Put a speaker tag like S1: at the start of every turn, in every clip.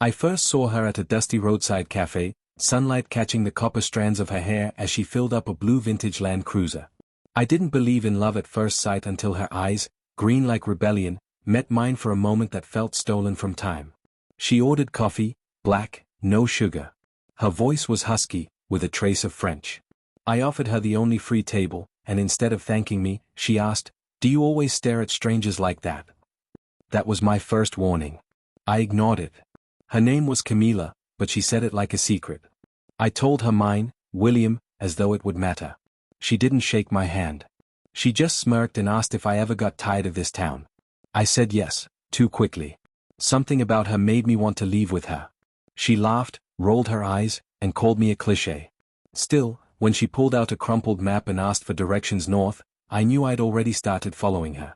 S1: I first saw her at a dusty roadside cafe, sunlight catching the copper strands of her hair as she filled up a blue vintage Land Cruiser. I didn't believe in love at first sight until her eyes, green like rebellion, met mine for a moment that felt stolen from time. She ordered coffee, black, no sugar. Her voice was husky, with a trace of French. I offered her the only free table, and instead of thanking me, she asked, "Do you always stare at strangers like that?" That was my first warning. I ignored it. Her name was Camila, but she said it like a secret. I told her mine, William, as though it would matter. She didn't shake my hand. She just smirked and asked if I ever got tired of this town. I said yes, too quickly. Something about her made me want to leave with her. She laughed, rolled her eyes, and called me a cliché. Still, when she pulled out a crumpled map and asked for directions north, I knew I'd already started following her.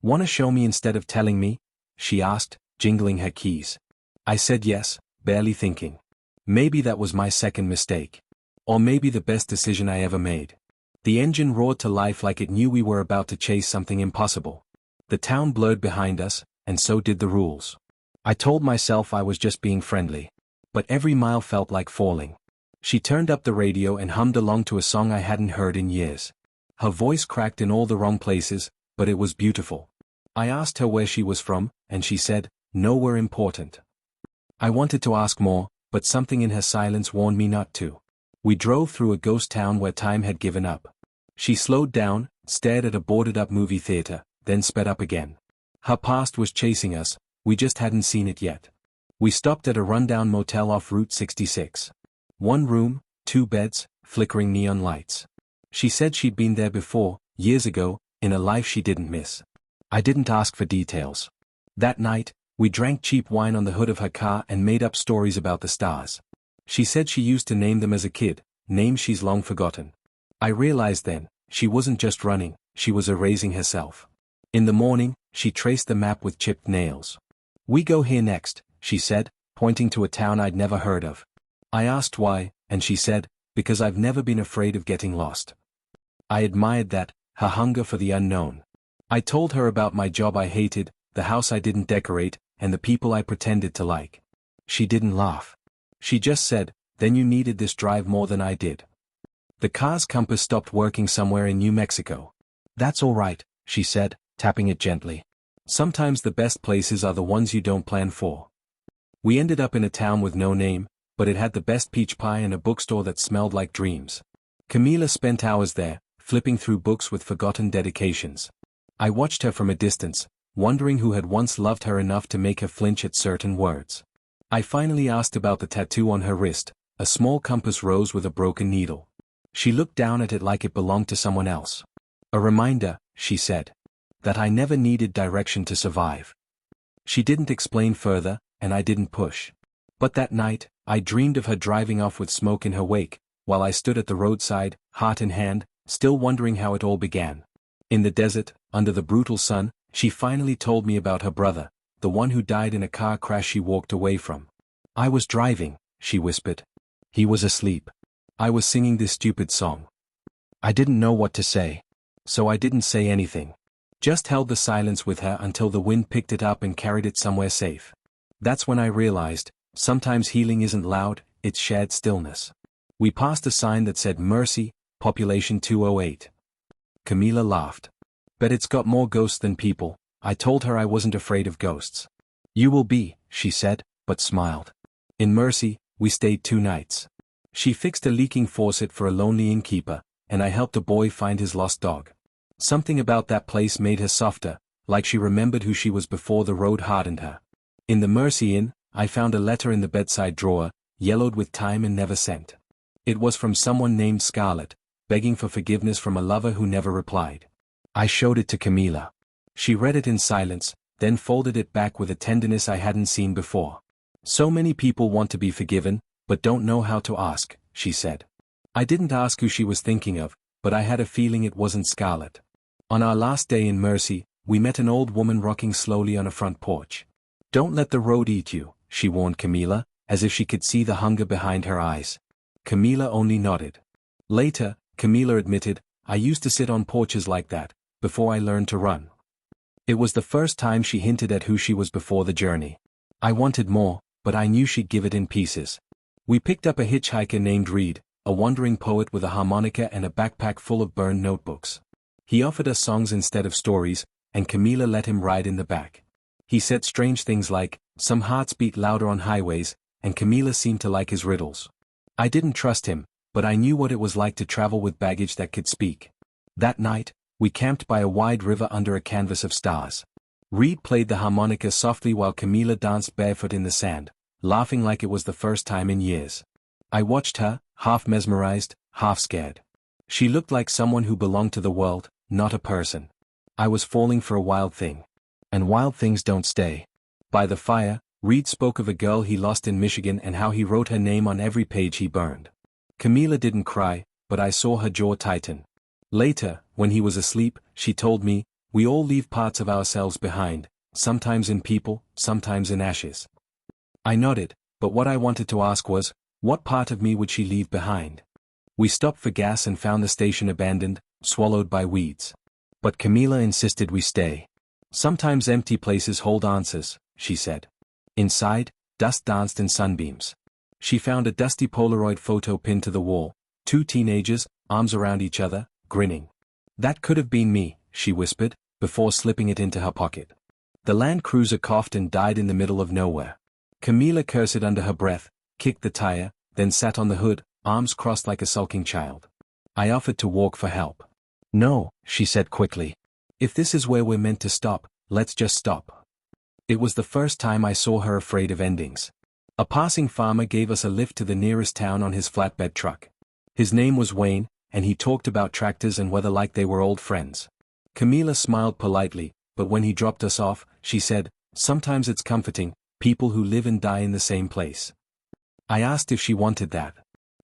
S1: "Wanna show me instead of telling me?" she asked, jingling her keys. I said yes, barely thinking. Maybe that was my second mistake. Or maybe the best decision I ever made. The engine roared to life like it knew we were about to chase something impossible. The town blurred behind us, and so did the rules. I told myself I was just being friendly. But every mile felt like falling. She turned up the radio and hummed along to a song I hadn't heard in years. Her voice cracked in all the wrong places, but it was beautiful. I asked her where she was from, and she said, "Nowhere important." I wanted to ask more, but something in her silence warned me not to. We drove through a ghost town where time had given up. She slowed down, stared at a boarded-up movie theater, then sped up again. Her past was chasing us, we just hadn't seen it yet. We stopped at a rundown motel off Route 66. One room, 2 beds, flickering neon lights. She said she'd been there before, years ago, in a life she didn't miss. I didn't ask for details. That night, we drank cheap wine on the hood of her car and made up stories about the stars. She said she used to name them as a kid, names she's long forgotten. I realized then, she wasn't just running, she was erasing herself. In the morning, she traced the map with chipped nails. "We go here next," she said, pointing to a town I'd never heard of. I asked why, and she said, "Because I've never been afraid of getting lost." I admired that, her hunger for the unknown. I told her about my job I hated, the house I didn't decorate, and the people I pretended to like. She didn't laugh. She just said, "Then you needed this drive more than I did." The car's compass stopped working somewhere in New Mexico. "That's all right," she said, tapping it gently. "Sometimes the best places are the ones you don't plan for." We ended up in a town with no name, but it had the best peach pie and a bookstore that smelled like dreams. Camila spent hours there, flipping through books with forgotten dedications. I watched her from a distance, wondering who had once loved her enough to make her flinch at certain words. I finally asked about the tattoo on her wrist, a small compass rose with a broken needle. She looked down at it like it belonged to someone else. "A reminder," she said, "that I never needed direction to survive." She didn't explain further, and I didn't push. But that night, I dreamed of her driving off with smoke in her wake, while I stood at the roadside, heart in hand, still wondering how it all began. In the desert, under the brutal sun, she finally told me about her brother, the one who died in a car crash she walked away from. "I was driving," she whispered. "He was asleep. I was singing this stupid song." I didn't know what to say. So I didn't say anything. Just held the silence with her until the wind picked it up and carried it somewhere safe. That's when I realized, sometimes healing isn't loud, it's shared stillness. We passed a sign that said Mercy, population 208. Camila laughed. "Bet it's got more ghosts than people." I told her I wasn't afraid of ghosts. "You will be," she said, but smiled. In Mercy, we stayed 2 nights. She fixed a leaking faucet for a lonely innkeeper, and I helped a boy find his lost dog. Something about that place made her softer, like she remembered who she was before the road hardened her. In the Mercy Inn, I found a letter in the bedside drawer, yellowed with time and never sent. It was from someone named Scarlett, begging for forgiveness from a lover who never replied. I showed it to Camila. She read it in silence, then folded it back with a tenderness I hadn't seen before. "So many people want to be forgiven, but don't know how to ask," she said. I didn't ask who she was thinking of, but I had a feeling it wasn't Scarlett. On our last day in Mercy, we met an old woman rocking slowly on a front porch. "Don't let the road eat you," she warned Camila, as if she could see the hunger behind her eyes. Camila only nodded. Later, Camila admitted, "I used to sit on porches like that, before I learned to run." It was the first time she hinted at who she was before the journey. I wanted more, but I knew she'd give it in pieces. We picked up a hitchhiker named Reed, a wandering poet with a harmonica and a backpack full of burned notebooks. He offered us songs instead of stories, and Camila let him ride in the back. He said strange things like, "Some hearts beat louder on highways," and Camila seemed to like his riddles. I didn't trust him, but I knew what it was like to travel with baggage that could speak. That night, we camped by a wide river under a canvas of stars. Reed played the harmonica softly while Camila danced barefoot in the sand, laughing like it was the first time in years. I watched her, half mesmerized, half scared. She looked like someone who belonged to the world, not a person. I was falling for a wild thing. And wild things don't stay. By the fire, Reed spoke of a girl he lost in Michigan and how he wrote her name on every page he burned. Camila didn't cry, but I saw her jaw tighten. Later, when he was asleep, she told me, "We all leave parts of ourselves behind, sometimes in people, sometimes in ashes." I nodded, but what I wanted to ask was, what part of me would she leave behind? We stopped for gas and found the station abandoned, swallowed by weeds. But Camila insisted we stay. "Sometimes empty places hold answers," she said. Inside, dust danced in sunbeams. She found a dusty Polaroid photo pinned to the wall, two teenagers, arms around each other, grinning. "That could have been me," she whispered, before slipping it into her pocket. The Land Cruiser coughed and died in the middle of nowhere. Camila cursed under her breath, kicked the tire, then sat on the hood, arms crossed like a sulking child. I offered to walk for help. "No," she said quickly. "If this is where we're meant to stop, let's just stop." It was the first time I saw her afraid of endings. A passing farmer gave us a lift to the nearest town on his flatbed truck. His name was Wayne, and he talked about tractors and weather like they were old friends. Camila smiled politely, but when he dropped us off, she said, "Sometimes it's comforting, people who live and die in the same place." I asked if she wanted that.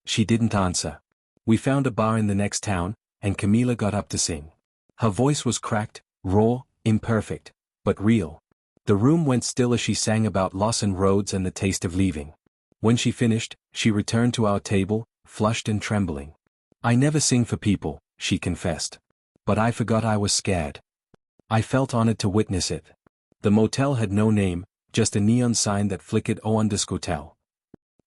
S1: She didn't answer. We found a bar in the next town, and Camila got up to sing. Her voice was cracked, raw, imperfect, but real. The room went still as she sang about loss and roads and the taste of leaving. When she finished, she returned to our table, flushed and trembling. "I never sing for people," she confessed. "But I forgot I was scared." I felt honored to witness it. The motel had no name, just a neon sign that flickered "O_Hotel."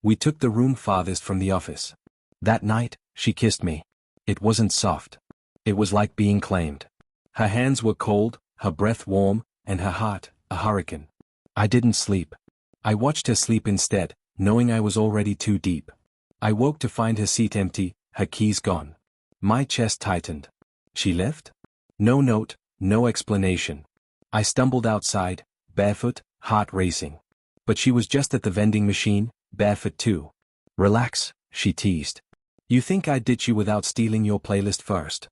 S1: We took the room farthest from the office. That night, she kissed me. It wasn't soft. It was like being claimed. Her hands were cold, her breath warm, and her heart, a hurricane. I didn't sleep. I watched her sleep instead, knowing I was already too deep. I woke to find her seat empty, her keys gone. My chest tightened. She left? No note, no explanation. I stumbled outside, barefoot, heart racing. But she was just at the vending machine, barefoot too. "Relax," she teased. "You think I'd ditch you without stealing your playlist first?"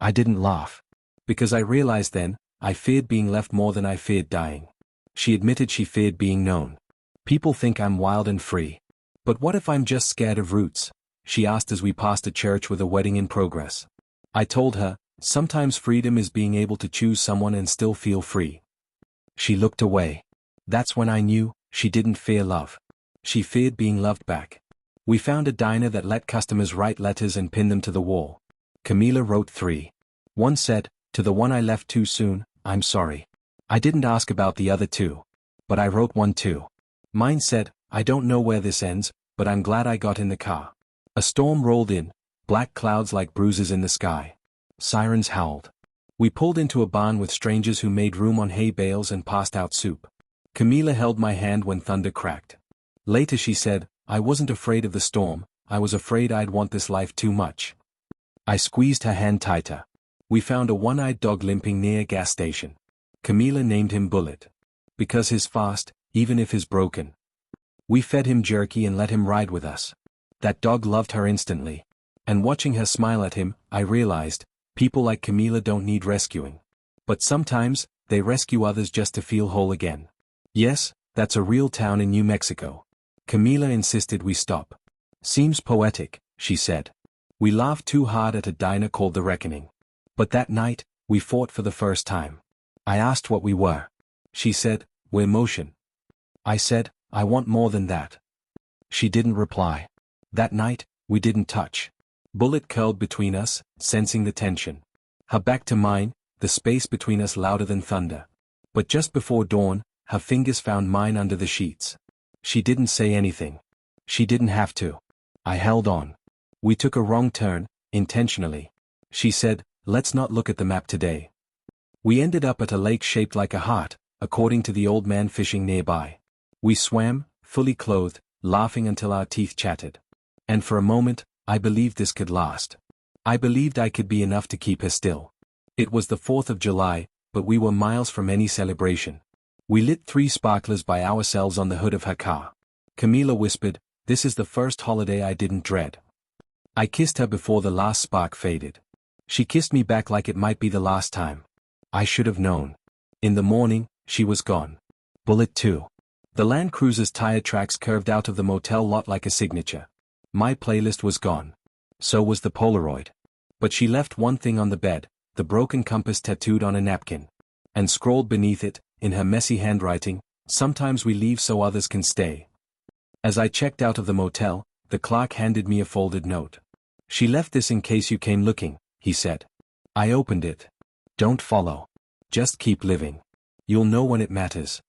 S1: I didn't laugh. Because I realized then, I feared being left more than I feared dying. She admitted she feared being known. "People think I'm wild and free. But what if I'm just scared of roots?" she asked as we passed a church with a wedding in progress. I told her, sometimes freedom is being able to choose someone and still feel free. She looked away. That's when I knew, she didn't fear love. She feared being loved back. We found a diner that let customers write letters and pin them to the wall. Camila wrote 3. One said, "To the one I left too soon, I'm sorry." I didn't ask about the other 2. But I wrote one too. Mine said, "I don't know where this ends, but I'm glad I got in the car." A storm rolled in, black clouds like bruises in the sky. Sirens howled. We pulled into a barn with strangers who made room on hay bales and passed out soup. Camila held my hand when thunder cracked. Later she said, "I wasn't afraid of the storm, I was afraid I'd want this life too much." I squeezed her hand tighter. We found a one-eyed dog limping near a gas station. Camila named him Bullet. Because he's fast, even if he's broken. We fed him jerky and let him ride with us. That dog loved her instantly. And watching her smile at him, I realized, people like Camila don't need rescuing. But sometimes, they rescue others just to feel whole again. Yes, that's a real town in New Mexico. Camila insisted we stop. "Seems poetic," she said. We laughed too hard at a diner called The Reckoning. But that night, we fought for the first time. I asked what we were. She said, "We're motion." I said, "I want more than that." She didn't reply. That night, we didn't touch. Bullet curled between us, sensing the tension. Her back to mine, the space between us louder than thunder. But just before dawn, her fingers found mine under the sheets. She didn't say anything. She didn't have to. I held on. We took a wrong turn, intentionally. She said, "Let's not look at the map today." We ended up at a lake shaped like a heart, according to the old man fishing nearby. We swam, fully clothed, laughing until our teeth chattered. And for a moment, I believed this could last. I believed I could be enough to keep her still. It was the 4th of July, but we were miles from any celebration. We lit 3 sparklers by ourselves on the hood of her car. Camila whispered, "This is the first holiday I didn't dread." I kissed her before the last spark faded. She kissed me back like it might be the last time. I should have known. In the morning, she was gone. Bullet 2. The Land Cruiser's tire tracks curved out of the motel lot like a signature. My playlist was gone. So was the Polaroid. But she left one thing on the bed, the broken compass tattooed on a napkin. And scrawled beneath it, in her messy handwriting, "Sometimes we leave so others can stay." As I checked out of the motel, the clerk handed me a folded note. "She left this in case you came looking," he said. I opened it. "Don't follow. Just keep living. You'll know when it matters."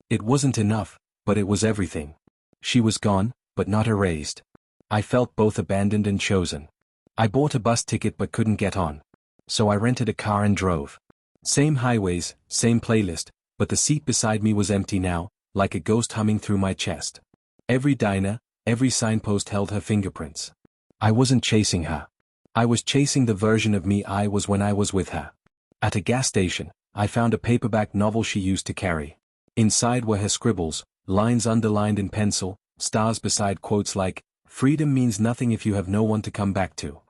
S1: It wasn't enough, but it was everything. She was gone, but not erased. I felt both abandoned and chosen. I bought a bus ticket but couldn't get on. So I rented a car and drove. Same highways, same playlist, but the seat beside me was empty now, like a ghost humming through my chest. Every diner, every signpost held her fingerprints. I wasn't chasing her. I was chasing the version of me I was when I was with her. At a gas station, I found a paperback novel she used to carry. Inside were her scribbles, lines underlined in pencil, stars beside quotes like, "Freedom means nothing if you have no one to come back to."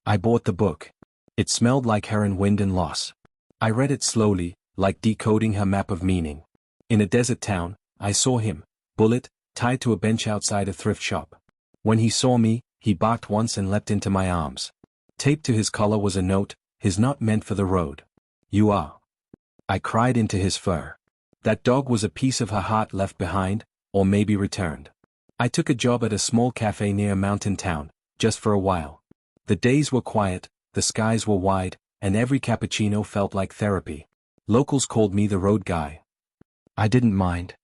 S1: I bought the book. It smelled like her and wind and loss. I read it slowly, like decoding her map of meaning. In a desert town, I saw him, Bullet, tied to a bench outside a thrift shop. When he saw me, he barked once and leapt into my arms. Taped to his collar was a note, "His not meant for the road. You are." I cried into his fur. That dog was a piece of her heart left behind, or maybe returned. I took a job at a small cafe near a mountain town, just for a while. The days were quiet, the skies were wide, and every cappuccino felt like therapy. Locals called me the road guy. I didn't mind.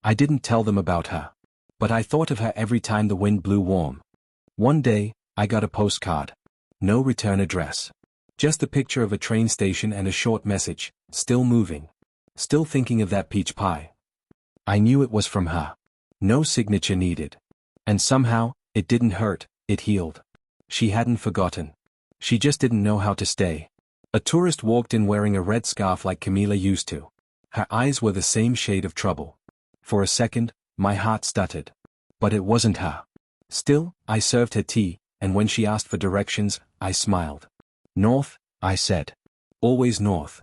S1: I didn't tell them about her. But I thought of her every time the wind blew warm. One day, I got a postcard. No return address. Just a picture of a train station and a short message, "Still moving. Still thinking of that peach pie." I knew it was from her. No signature needed. And somehow, it didn't hurt, it healed. She hadn't forgotten. She just didn't know how to stay. A tourist walked in wearing a red scarf like Camila used to. Her eyes were the same shade of trouble. For a second, my heart stuttered. But it wasn't her. Still, I served her tea, and when she asked for directions, I smiled. "North," I said. "Always north."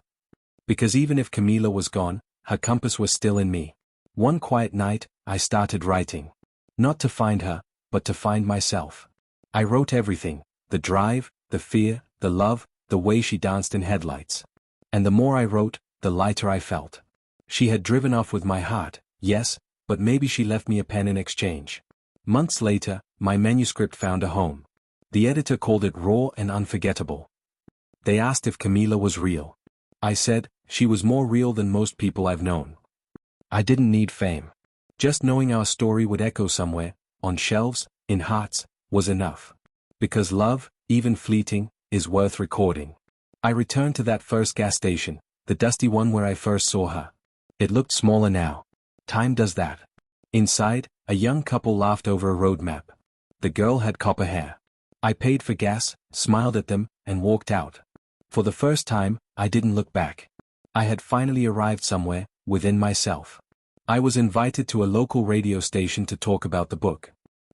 S1: Because even if Camila was gone, her compass was still in me. One quiet night, I started writing. Not to find her, but to find myself. I wrote everything, the drive, the fear, the love, the way she danced in headlights. And the more I wrote, the lighter I felt. She had driven off with my heart, yes, but maybe she left me a pen in exchange. Months later, my manuscript found a home. The editor called it raw and unforgettable. They asked if Camila was real. I said, she was more real than most people I've known. I didn't need fame. Just knowing our story would echo somewhere, on shelves, in hearts, was enough. Because love, even fleeting, is worth recording. I returned to that first gas station, the dusty one where I first saw her. It looked smaller now. Time does that. Inside, a young couple laughed over a road map. The girl had copper hair. I paid for gas, smiled at them, and walked out. For the first time, I didn't look back. I had finally arrived somewhere, within myself. I was invited to a local radio station to talk about the book.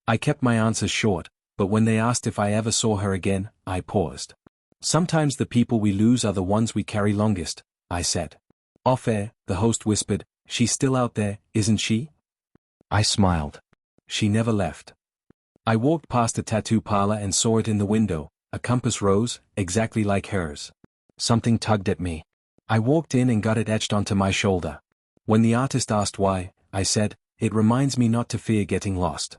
S1: I kept my answers short, but when they asked if I ever saw her again, I paused. "Sometimes the people we lose are the ones we carry longest," I said. Off-air, the host whispered, "She's still out there, isn't she?" I smiled. She never left. I walked past a tattoo parlor and saw it in the window, a compass rose, exactly like hers. Something tugged at me. I walked in and got it etched onto my shoulder. When the artist asked why, I said, "It reminds me not to fear getting lost."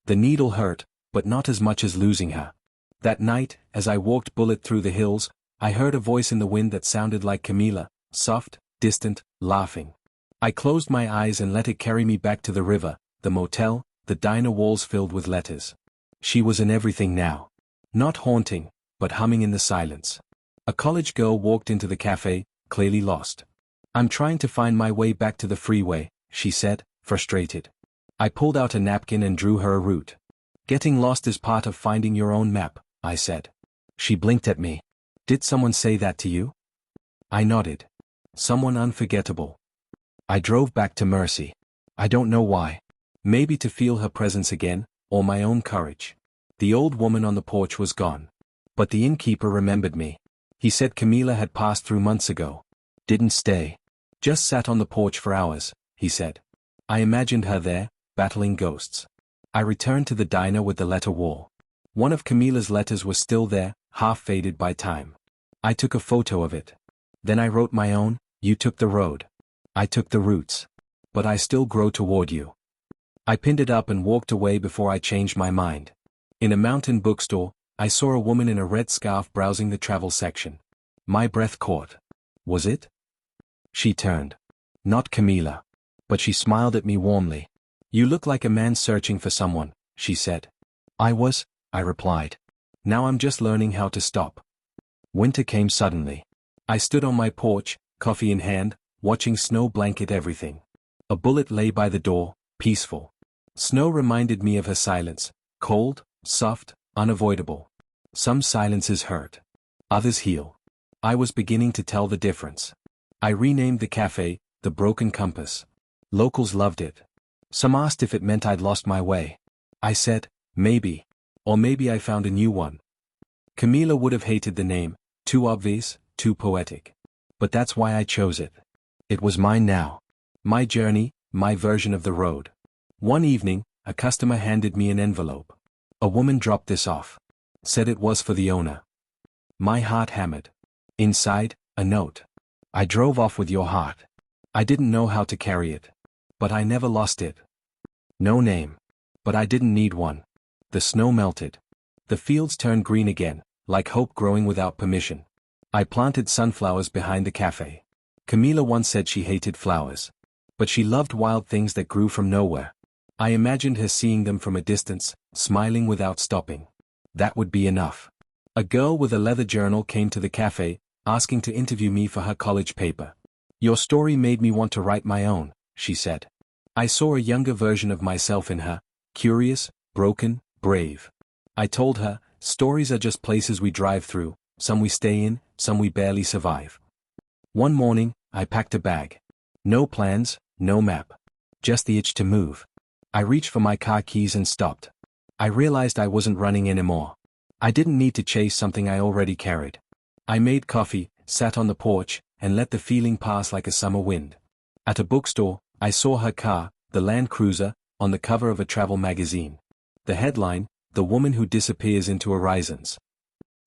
S1: The needle hurt, but not as much as losing her. That night, as I walked Bullet through the hills, I heard a voice in the wind that sounded like Camila, soft, distant, laughing. I closed my eyes and let it carry me back to the river, the motel, the diner, walls filled with letters. She was in everything now. Not haunting, but humming in the silence. A college girl walked into the cafe, clearly lost. "I'm trying to find my way back to the freeway," she said, frustrated. I pulled out a napkin and drew her a route. "Getting lost is part of finding your own map," I said. She blinked at me. "Did someone say that to you?" I nodded. "Someone unforgettable." I drove back to Mercy. I don't know why. Maybe to feel her presence again, or my own courage. The old woman on the porch was gone. But the innkeeper remembered me. He said Camila had passed through months ago. Didn't stay. Just sat on the porch for hours, he said. I imagined her there, battling ghosts. I returned to the diner with the letter wall. One of Camila's letters was still there, half faded by time. I took a photo of it. Then I wrote my own, "You took the road. I took the roots. But I still grow toward you." I pinned it up and walked away before I changed my mind. In a mountain bookstore, I saw a woman in a red scarf browsing the travel section. My breath caught. Was it? She turned. Not Camila. But she smiled at me warmly. "You look like a man searching for someone," she said. I replied. Now I'm just learning how to stop. Winter came suddenly. I stood on my porch, coffee in hand, watching snow blanket everything. A bullet lay by the door, peaceful. Snow reminded me of her silence, cold, soft, unavoidable. Some silences hurt. Others heal. I was beginning to tell the difference. I renamed the cafe, the Broken Compass. Locals loved it. Some asked if it meant I'd lost my way. I said, maybe. Or maybe I found a new one. Camila would have hated the name, too obvious, too poetic. But that's why I chose it. It was mine now. My journey, my version of the road. One evening, a customer handed me an envelope. A woman dropped this off. Said it was for the owner. My heart hammered. Inside, a note. "I drove off with your heart. I didn't know how to carry it. But I never lost it." No name. But I didn't need one. The snow melted. The fields turned green again, like hope growing without permission. I planted sunflowers behind the cafe. Camila once said she hated flowers. But she loved wild things that grew from nowhere. I imagined her seeing them from a distance, smiling without stopping. That would be enough. A girl with a leather journal came to the cafe, asking to interview me for her college paper. "Your story made me want to write my own," she said. I saw a younger version of myself in her, curious, broken, brave. I told her, stories are just places we drive through, some we stay in, some we barely survive. One morning, I packed a bag. No plans, no map. Just the itch to move. I reached for my car keys and stopped. I realized I wasn't running anymore. I didn't need to chase something I already carried. I made coffee, sat on the porch, and let the feeling pass like a summer wind. At a bookstore, I saw her car, the Land Cruiser, on the cover of a travel magazine. The headline, "The Woman Who Disappears into Horizons."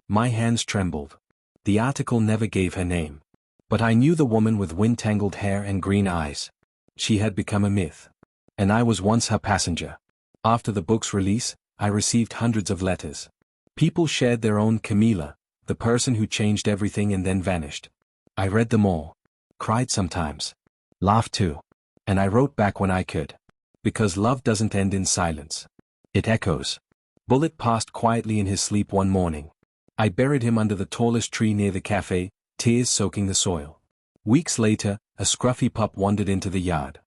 S1: My hands trembled. The article never gave her name. But I knew the woman with wind-tangled hair and green eyes. She had become a myth. And I was once her passenger. After the book's release, I received hundreds of letters. People shared their own Camila, the person who changed everything and then vanished. I read them all. Cried sometimes. Laughed too. And I wrote back when I could. Because love doesn't end in silence. It echoes. Bullet passed quietly in his sleep one morning. I buried him under the tallest tree near the cafe, tears soaking the soil. Weeks later, a scruffy pup wandered into the yard.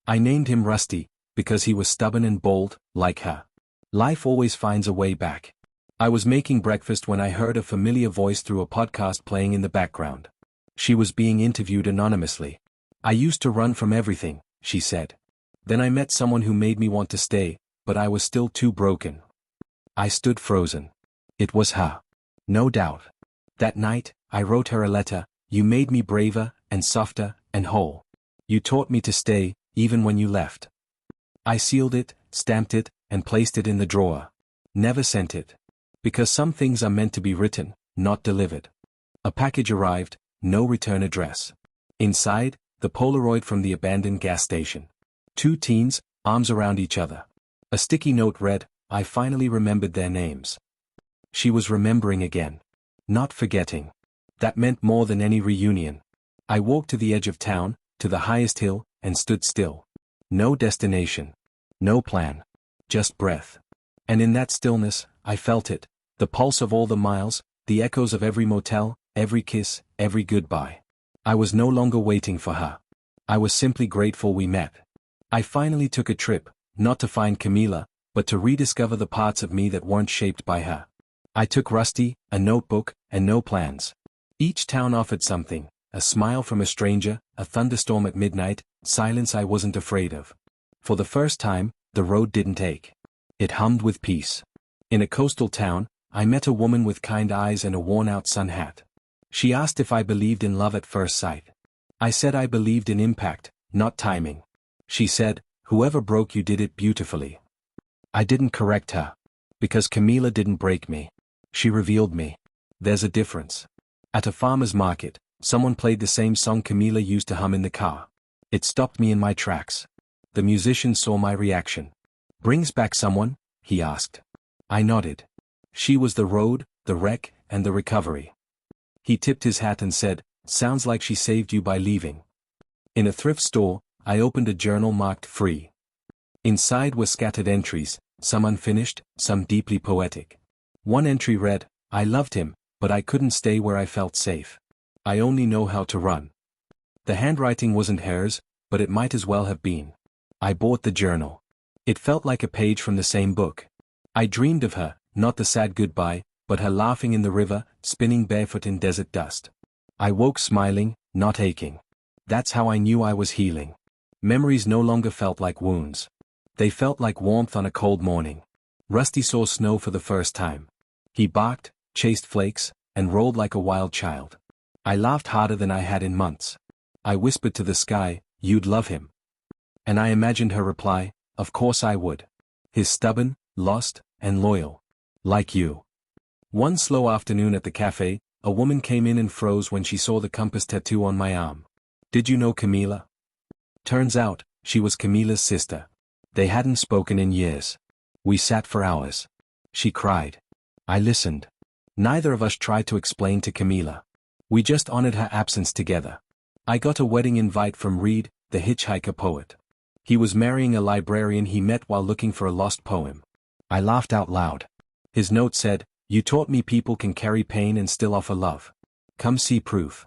S1: I named him Rusty, because he was stubborn and bold, like her. Life always finds a way back. I was making breakfast when I heard a familiar voice through a podcast playing in the background. She was being interviewed anonymously. "I used to run from everything," she said. "Then I met someone who made me want to stay, but I was still too broken." I stood frozen. It was her. No doubt. That night, I wrote her a letter. "You made me braver, and softer, and whole. You taught me to stay, even when you left." I sealed it, stamped it, and placed it in the drawer. Never sent it. Because some things are meant to be written, not delivered. A package arrived, no return address. Inside, the Polaroid from the abandoned gas station. Two teens, arms around each other. A sticky note read, "I finally remembered their names." She was remembering again. Not forgetting. That meant more than any reunion. I walked to the edge of town, to the highest hill, and stood still. No destination. No plan. Just breath. And in that stillness, I felt it, the pulse of all the miles, the echoes of every motel, every kiss, every goodbye. I was no longer waiting for her. I was simply grateful we met. I finally took a trip, not to find Camila, but to rediscover the parts of me that weren't shaped by her. I took Rusty, a notebook, and no plans. Each town offered something, a smile from a stranger, a thunderstorm at midnight, silence I wasn't afraid of. For the first time, the road didn't ache. It hummed with peace. In a coastal town, I met a woman with kind eyes and a worn-out sun hat. She asked if I believed in love at first sight. I said I believed in impact, not timing. She said, "Whoever broke you did it beautifully." I didn't correct her. Because Camila didn't break me. She revealed me. There's a difference. At a farmer's market, someone played the same song Camila used to hum in the car. It stopped me in my tracks. The musician saw my reaction. "Brings back someone?" he asked. I nodded. She was the road, the wreck, and the recovery. He tipped his hat and said, "Sounds like she saved you by leaving." In a thrift store, I opened a journal marked "Free." Inside were scattered entries, some unfinished, some deeply poetic. One entry read, "I loved him, but I couldn't stay where I felt safe. I only know how to run." The handwriting wasn't hers, but it might as well have been. I bought the journal. It felt like a page from the same book. I dreamed of her, not the sad goodbye, but her laughing in the river, spinning barefoot in desert dust. I woke smiling, not aching. That's how I knew I was healing. Memories no longer felt like wounds. They felt like warmth on a cold morning. Rusty saw snow for the first time. He barked, chased flakes, and rolled like a wild child. I laughed harder than I had in months. I whispered to the sky, "You'd love him." And I imagined her reply, "Of course I would. He's stubborn, lost, and loyal. Like you." One slow afternoon at the cafe, a woman came in and froze when she saw the compass tattoo on my arm. "Did you know Camila?" Turns out, she was Camila's sister. They hadn't spoken in years. We sat for hours. She cried. I listened. Neither of us tried to explain to Camila. We just honored her absence together. I got a wedding invite from Reed, the hitchhiker poet. He was marrying a librarian he met while looking for a lost poem. I laughed out loud. His note said, "You taught me people can carry pain and still offer love. Come see proof."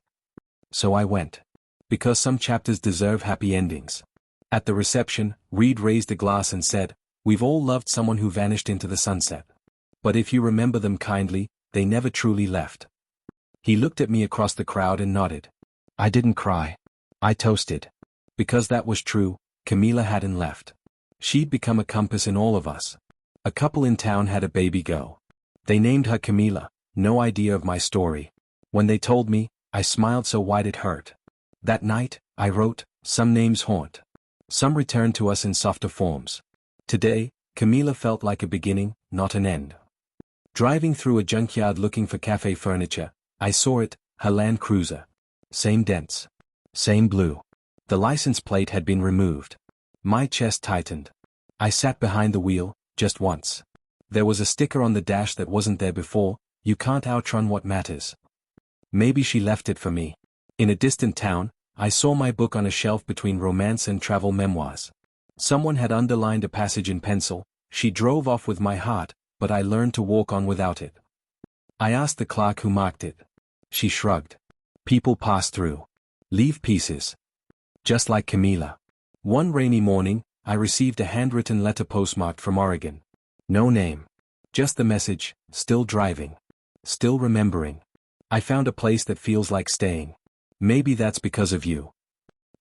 S1: So I went. Because some chapters deserve happy endings. At the reception, Reed raised a glass and said, "We've all loved someone who vanished into the sunset. But if you remember them kindly, they never truly left." He looked at me across the crowd and nodded. I didn't cry. I toasted. Because that was true, Camila hadn't left. She'd become a compass in all of us. A couple in town had a baby girl. They named her Camila, no idea of my story. When they told me, I smiled so wide it hurt. That night, I wrote, "Some names haunt. Some return to us in softer forms." Today, Camila felt like a beginning, not an end. Driving through a junkyard looking for cafe furniture, I saw it, her Land Cruiser. Same dents. Same blue. The license plate had been removed. My chest tightened. I sat behind the wheel, just once. There was a sticker on the dash that wasn't there before, "You can't outrun what matters." Maybe she left it for me. In a distant town, I saw my book on a shelf between romance and travel memoirs. Someone had underlined a passage in pencil. She drove off with my heart, but I learned to walk on without it. I asked the clerk who marked it. She shrugged. People pass through. Leave pieces. Just like Camila. One rainy morning, I received a handwritten letter postmarked from Oregon. No name. Just the message, "Still driving. Still remembering. I found a place that feels like staying. Maybe that's because of you."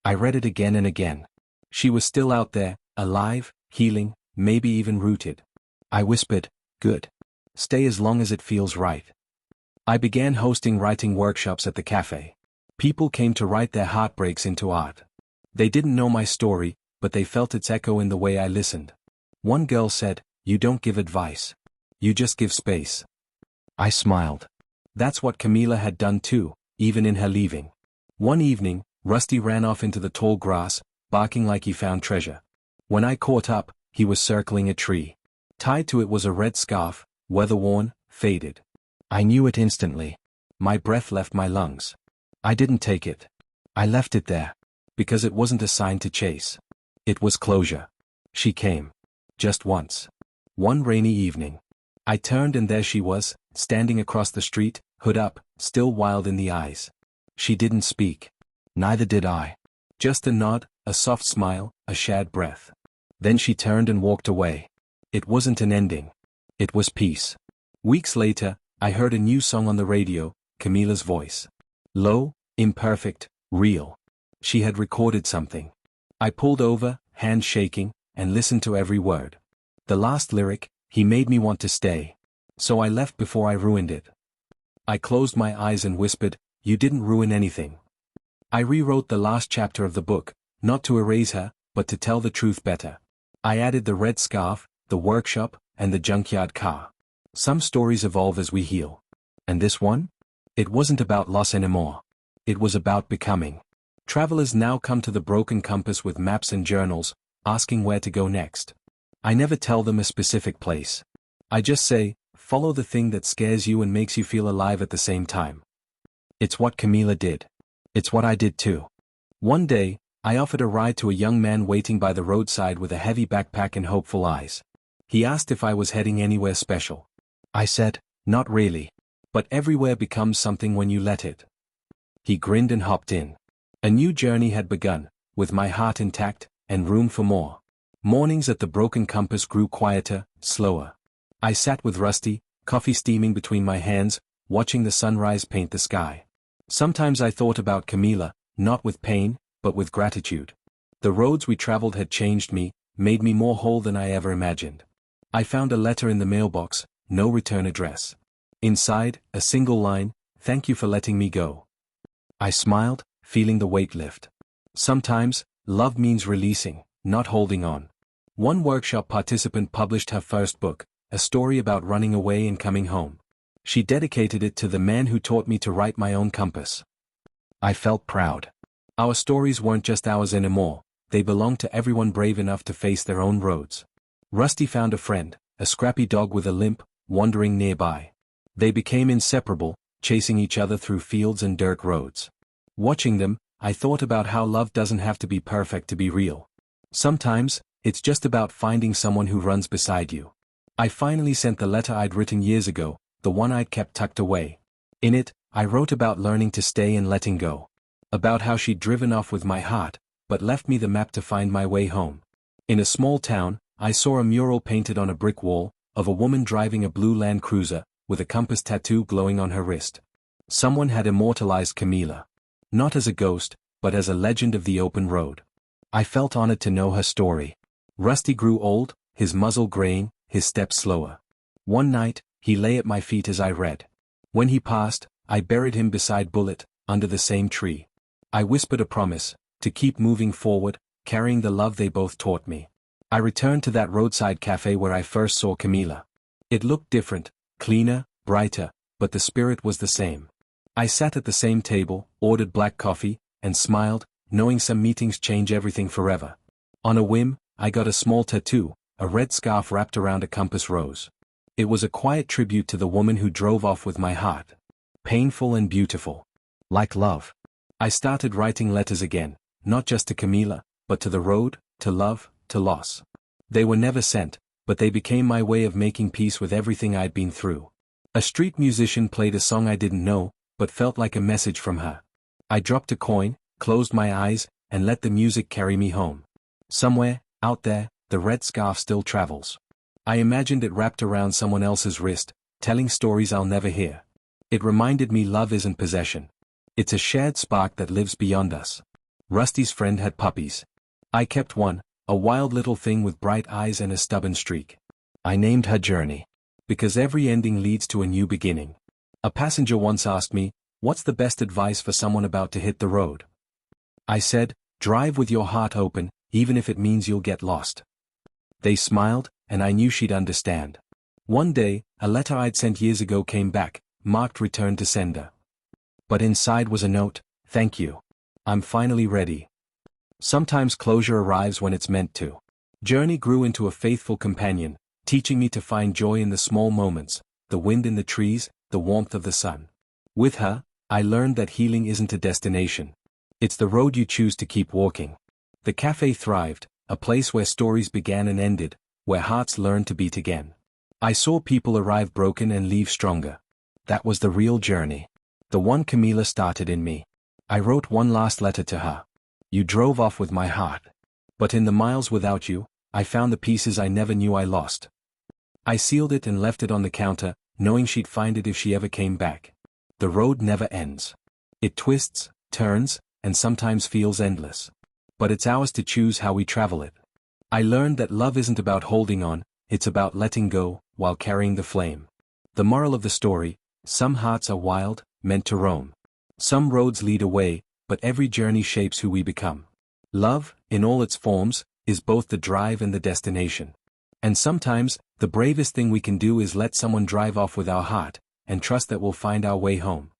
S1: I read it again and again. She was still out there, alive, healing, maybe even rooted. I whispered, "Good. Stay as long as it feels right." I began hosting writing workshops at the cafe. People came to write their heartbreaks into art. They didn't know my story, but they felt its echo in the way I listened. One girl said, "You don't give advice. You just give space." I smiled. That's what Camila had done too, even in her leaving. One evening, Rusty ran off into the tall grass, barking like he found treasure. When I caught up, he was circling a tree. Tied to it was a red scarf, weather-worn, faded. I knew it instantly. My breath left my lungs. I didn't take it. I left it there. Because it wasn't a sign to chase. It was closure. She came. Just once. One rainy evening. I turned and there she was, standing across the street, hood up, still wild in the eyes. She didn't speak. Neither did I. Just a nod, a soft smile, a shared breath. Then she turned and walked away. It wasn't an ending. It was peace. Weeks later, I heard a new song on the radio, Camila's voice. Low, imperfect, real. She had recorded something. I pulled over, hand shaking, and listened to every word. The last lyric, he made me want to stay. So I left before I ruined it. I closed my eyes and whispered, "You didn't ruin anything." I rewrote the last chapter of the book, not to erase her, but to tell the truth better. I added the red scarf, the workshop, and the junkyard car. Some stories evolve as we heal. And this one? It wasn't about loss anymore. It was about becoming. Travelers now come to the Broken Compass with maps and journals, asking where to go next. I never tell them a specific place. I just say, follow the thing that scares you and makes you feel alive at the same time. It's what Camila did. It's what I did too. One day, I offered a ride to a young man waiting by the roadside with a heavy backpack and hopeful eyes. He asked if I was heading anywhere special. I said, not really. But everywhere becomes something when you let it. He grinned and hopped in. A new journey had begun, with my heart intact, and room for more. Mornings at the Broken Compass grew quieter, slower. I sat with Rusty, coffee steaming between my hands, watching the sunrise paint the sky. Sometimes I thought about Camila, not with pain, but with gratitude. The roads we traveled had changed me, made me more whole than I ever imagined. I found a letter in the mailbox, no return address. Inside, a single line, "Thank you for letting me go." I smiled, feeling the weight lift. Sometimes, love means releasing, not holding on. One workshop participant published her first book, a story about running away and coming home. She dedicated it to the man who taught me to write my own compass. I felt proud. Our stories weren't just ours anymore, they belonged to everyone brave enough to face their own roads. Rusty found a friend, a scrappy dog with a limp, wandering nearby. They became inseparable, chasing each other through fields and dirt roads. Watching them, I thought about how love doesn't have to be perfect to be real. Sometimes, it's just about finding someone who runs beside you. I finally sent the letter I'd written years ago, the one I'd kept tucked away. In it, I wrote about learning to stay and letting go. About how she'd driven off with my heart, but left me the map to find my way home. In a small town, I saw a mural painted on a brick wall, of a woman driving a blue Land Cruiser, with a compass tattoo glowing on her wrist. Someone had immortalized Camila. Not as a ghost, but as a legend of the open road. I felt honored to know her story. Rusty grew old, his muzzle graying, his steps slower. One night, he lay at my feet as I read. When he passed, I buried him beside Bullet, under the same tree. I whispered a promise, to keep moving forward, carrying the love they both taught me. I returned to that roadside cafe where I first saw Camila. It looked different, cleaner, brighter, but the spirit was the same. I sat at the same table, ordered black coffee, and smiled, knowing some meetings change everything forever. On a whim, I got a small tattoo, a red scarf wrapped around a compass rose. It was a quiet tribute to the woman who drove off with my heart. Painful and beautiful. Like love. I started writing letters again, not just to Camila, but to the road, to love, to loss. They were never sent, but they became my way of making peace with everything I'd been through. A street musician played a song I didn't know, but felt like a message from her. I dropped a coin, closed my eyes, and let the music carry me home. Somewhere, out there, the red scarf still travels. I imagined it wrapped around someone else's wrist, telling stories I'll never hear. It reminded me love isn't possession. It's a shared spark that lives beyond us. Rusty's friend had puppies. I kept one, a wild little thing with bright eyes and a stubborn streak. I named her Journey. Because every ending leads to a new beginning. A passenger once asked me, "What's the best advice for someone about to hit the road?" I said, "Drive with your heart open, even if it means you'll get lost." They smiled, and I knew she'd understand. One day, a letter I'd sent years ago came back, marked return to sender. But inside was a note, "Thank you. I'm finally ready." Sometimes closure arrives when it's meant to. Journey grew into a faithful companion, teaching me to find joy in the small moments, the wind in the trees, the warmth of the sun. With her, I learned that healing isn't a destination. It's the road you choose to keep walking. The cafe thrived, a place where stories began and ended, where hearts learn to beat again. I saw people arrive broken and leave stronger. That was the real journey. The one Camila started in me. I wrote one last letter to her. You drove off with my heart. But in the miles without you, I found the pieces I never knew I lost. I sealed it and left it on the counter, knowing she'd find it if she ever came back. The road never ends. It twists, turns, and sometimes feels endless. But it's ours to choose how we travel it. I learned that love isn't about holding on, it's about letting go, while carrying the flame. The moral of the story: some hearts are wild, meant to roam. Some roads lead away, but every journey shapes who we become. Love, in all its forms, is both the drive and the destination. And sometimes, the bravest thing we can do is let someone drive off with our heart, and trust that we'll find our way home.